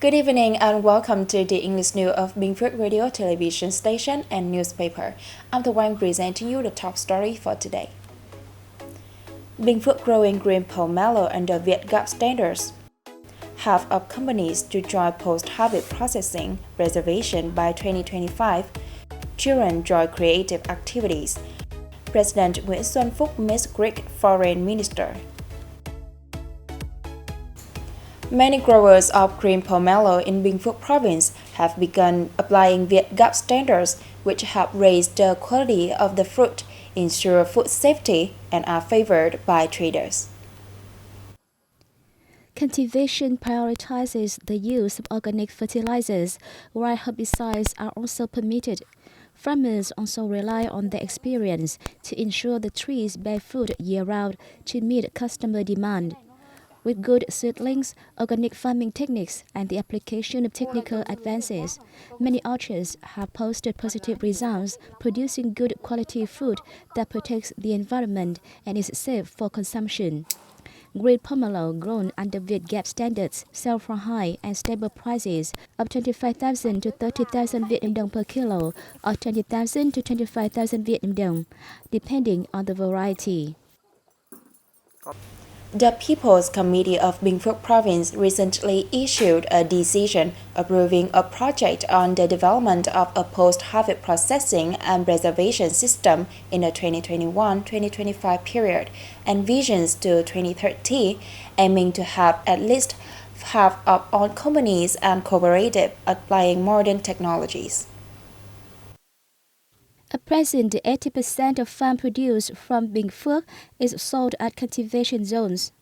Good evening and welcome to the English news of Binh Phuoc radio, television station and newspaper. I'm the one presenting you the top story for today. Binh Phuoc growing green pomelo under VietGAP standards. Half of companies to join post-harvest processing reservation by 2025. Children join creative activities. President Binh Phuoc meets Greek foreign minister. Many growers of green pomelo in Binh Phuoc province have begun applying VietGAP standards, which have raised the quality of the fruit, ensure food safety, and are favored by traders. Cultivation prioritizes the use of organic fertilizers, while herbicides are also permitted. Farmers also rely on their experience to ensure the trees bear fruit year-round to meet customer demand. With good seedlings, organic farming techniques, and the application of technical advances, many orchards have posted positive results, producing good quality fruit that protects the environment and is safe for consumption. Green pomelo grown under VietGAP standards sell for high and stable prices of 25,000 to 30,000 Viet Nam dong per kilo or 20,000 to 25,000 Viet Nam dong, depending on the variety. The People's Committee of Binh Phuoc Province recently issued a decision approving a project on the development of a post-harvest processing and preservation system in the 2021-2025 period and visions to 2030, aiming to have at least half of all companies and cooperatives applying modern technologies. At present, 80% of farm produce from Binh Phuoc is sold at cultivation zones.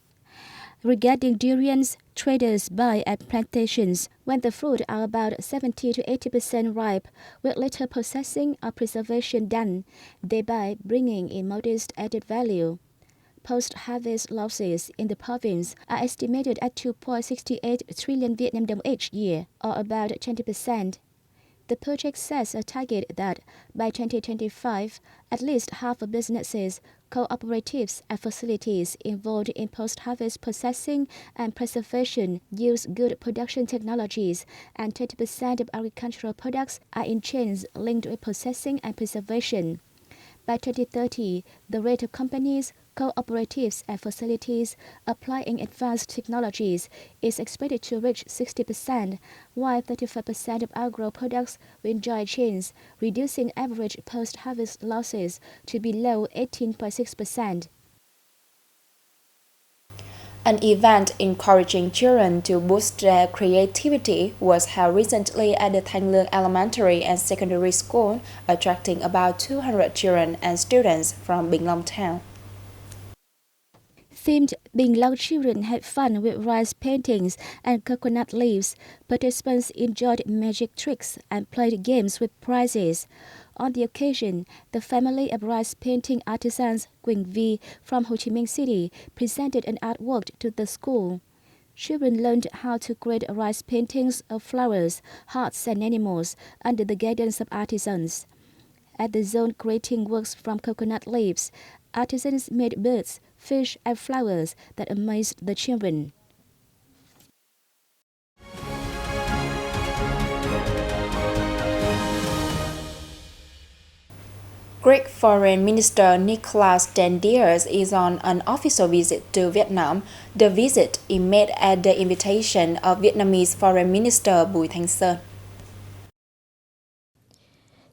Regarding durians, traders buy at plantations when the fruit are about 70 to 80% ripe, with little processing or preservation done, thereby bringing in modest added value. Post-harvest losses in the province are estimated at 2.68 trillion Viet Nam dong each year, or about 20%. The project sets a target that by 2025, at least half of businesses, cooperatives, and facilities involved in post-harvest processing and preservation use good production technologies, and 20% of agricultural products are in chains linked with processing and preservation. By 2030, the rate of companies, cooperatives, and facilities applying advanced technologies is expected to reach 60%, while 35% of agro products will join chains, reducing average post-harvest losses to below 18.6%. An event encouraging children to boost their creativity was held recently at the Thanh Elementary and Secondary School, attracting about 200 children and students from Bình Long town. Themed Bình Long children had fun with rice paintings and coconut leaves. Participants enjoyed magic tricks and played games with prizes. On the occasion, the family of rice painting artisans Quỳnh Vi from Ho Chi Minh City presented an artwork to the school. Children learned how to create rice paintings of flowers, hearts, and animals under the guidance of artisans. At the zone creating works from coconut leaves, artisans made birds, fish, and flowers that amazed the children. Greek Foreign Minister Nicholas Dendiers is on an official visit to Vietnam. The visit is made at the invitation of Vietnamese Foreign Minister Bùi Thanh Sơn.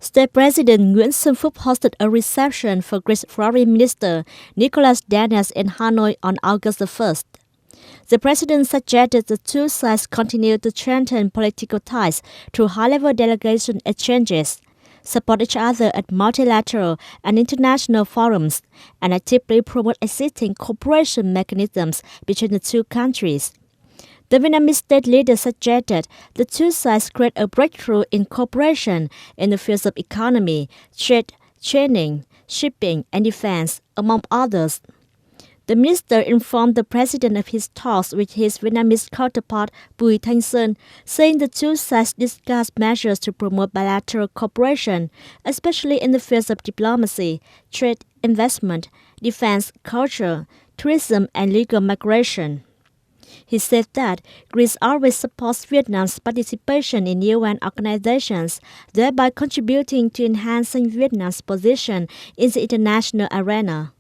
State President Nguyễn Phuoc hosted a reception for Greek Foreign Minister Nicholas Dendiers in Hanoi on August 1st. The president suggested the two sides continue to strengthen political ties through high-level delegation exchanges, support each other at multilateral and international forums, and actively promote existing cooperation mechanisms between the two countries. The Vietnamese state leader suggested the two sides create a breakthrough in cooperation in the fields of economy, trade, training, shipping, and defense, among others. The minister informed the president of his talks with his Vietnamese counterpart Bùi Thanh Sơn, saying the two sides discussed measures to promote bilateral cooperation, especially in the fields of diplomacy, trade, investment, defense, culture, tourism, and legal migration. He said that Greece always supports Vietnam's participation in UN organizations, thereby contributing to enhancing Vietnam's position in the international arena.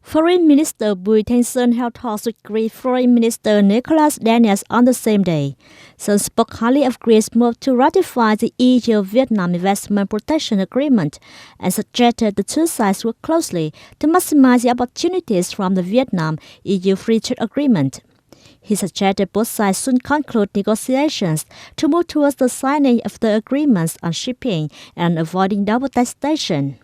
Foreign Minister Bùi Thanh Sơn held talks with Greek Foreign Minister Nicholas Daniels on the same day. Sơn spoke highly of Greece's move to ratify the EU-Vietnam Investment Protection Agreement and suggested the two sides work closely to maximize the opportunities from the Vietnam-EU Free Trade Agreement. He suggested both sides soon conclude negotiations to move towards the signing of the agreements on shipping and avoiding double taxation.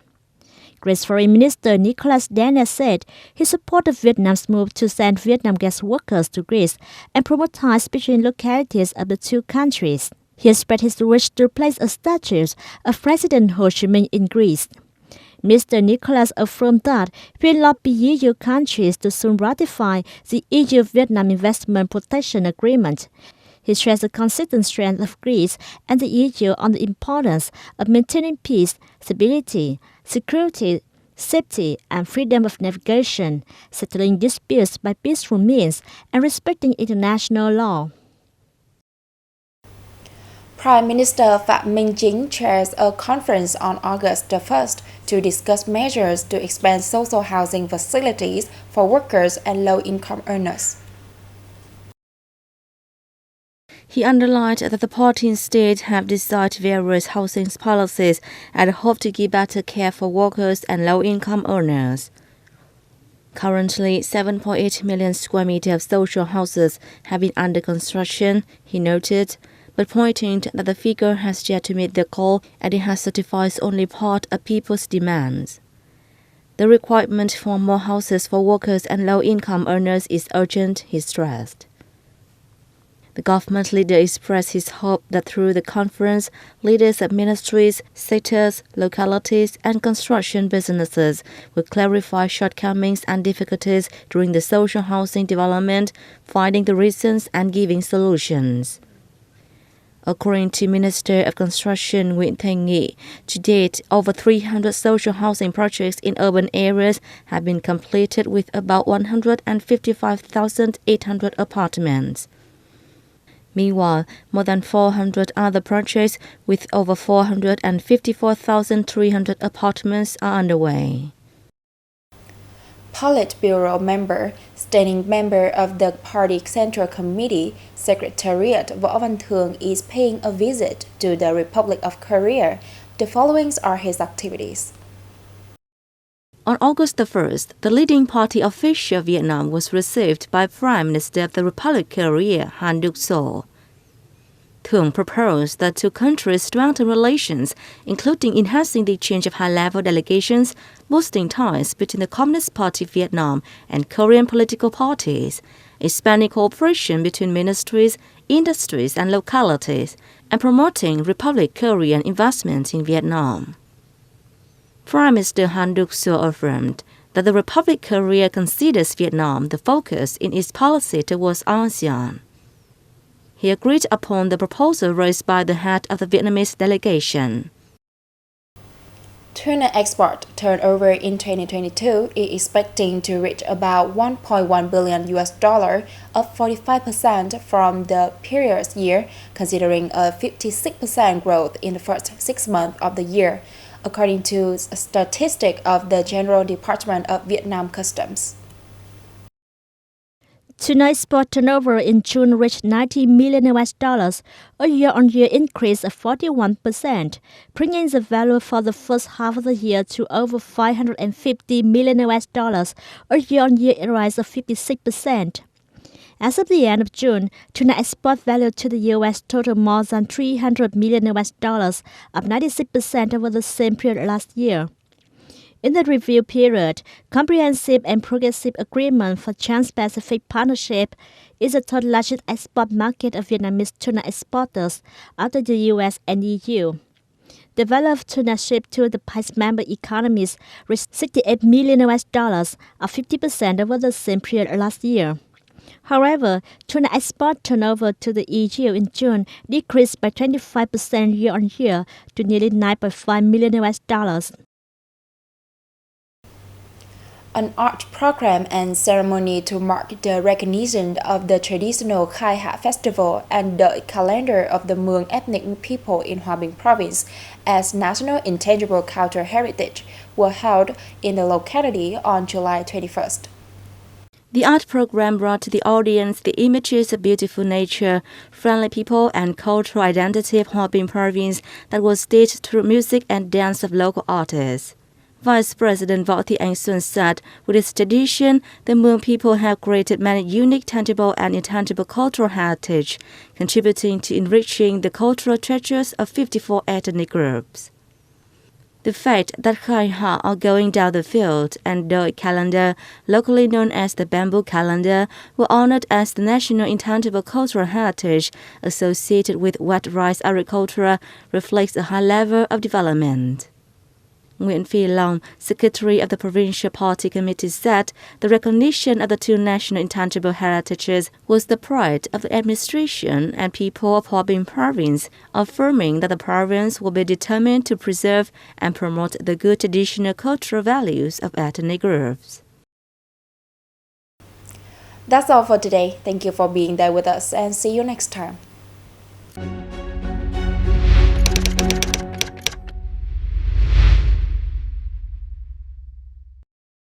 Greece Foreign Minister Nicholas Daniels said he supported Vietnam's move to send Vietnam guest workers to Greece and promote ties between localities of the two countries. He expressed his wish to place a statue of President Ho Chi Minh in Greece. Mr. Nicholas affirmed that he will lobby EU countries to soon ratify the EU-Vietnam Investment Protection Agreement. He stressed the consistent strength of Greece and the EU on the importance of maintaining peace, stability, security, safety, and freedom of navigation, settling disputes by peaceful means, and respecting international law. Prime Minister Phạm Minh Chính chairs a conference on August the 1st to discuss measures to expand social housing facilities for workers and low-income earners. He underlined that the party and state have decided various housing policies and hope to give better care for workers and low-income earners. Currently, 7.8 million square meters of social houses have been under construction, he noted, but pointing that the figure has yet to meet the goal and it has satisfied only part of people's demands. The requirement for more houses for workers and low-income earners is urgent, he stressed. The government leader expressed his hope that through the conference, leaders of ministries, sectors, localities, and construction businesses will clarify shortcomings and difficulties during the social housing development, finding the reasons and giving solutions. According to Minister of Construction Nguyễn Thanh Nghị, to date, over 300 social housing projects in urban areas have been completed with about 155,800 apartments. Meanwhile, more than 400 other projects with over 454,300 apartments are underway. Politburo member, standing member of the Party Central Committee, Secretariat Võ Văn Thường is paying a visit to the Republic of Korea. The following are his activities. On August the 1st, the leading party official of Vietnam was received by Prime Minister of the Republic of Korea, Han Duc-soo. Thường proposed that two countries strengthen relations, including enhancing the exchange of high-level delegations, boosting ties between the Communist Party of Vietnam and Korean political parties, expanding cooperation between ministries, industries, and localities, and promoting Republic Korean investment in Vietnam. Prime Minister Han Duc-soo affirmed that the Republic of Korea considers Vietnam the focus in its policy towards ASEAN. He agreed upon the proposal raised by the head of the Vietnamese delegation. Tuna export turnover in 2022 is expecting to reach about $1.1 billion, up 45% from the previous year, considering a 56% growth in the first 6 months of the year, according to a statistic of the General Department of Vietnam Customs. Tuna export turnover in June reached $90 million, a year-on-year increase of 41%, bringing the value for the first half of the year to over $550 million, a year-on-year rise of 56%. As of the end of June, tuna export value to the U.S. totaled more than $300 million, up 96% over the same period last year. In the review period, Comprehensive and Progressive Agreement for Trans-Pacific Partnership is the third largest export market of Vietnamese tuna exporters after the U.S. and EU. The value of tuna shipped to the PICE member economies reached $68 million, up 50% over the same period last year. However, tuna export turnover to the EU in June decreased by 25% year-on-year to nearly $9.5 million. An art program and ceremony to mark the recognition of the traditional Khai Hạ festival and the calendar of the Hmong ethnic people in Hòa Bình province as National Intangible Cultural Heritage were held in the locality on July 21st. The art program brought to the audience the images of beautiful nature, friendly people, and cultural identity of Hòa Bình province that was staged through music and dance of local artists. Vice President Võ Thị Ánh Xuân said, with its tradition, the Hmong people have created many unique tangible and intangible cultural heritage, contributing to enriching the cultural treasures of 54 ethnic groups. The fact that Khai Hạ are going down the field and the calendar, locally known as the bamboo calendar, were honored as the national intangible cultural heritage associated with wet rice agriculture reflects a high level of development. Nguyễn Phi Long, Secretary of the Provincial Party Committee, said the recognition of the two national intangible heritages was the pride of the administration and people of Hòa Bình province, affirming that the province will be determined to preserve and promote the good traditional cultural values of ethnic groups. That's all for today. Thank you for being there with us and see you next time.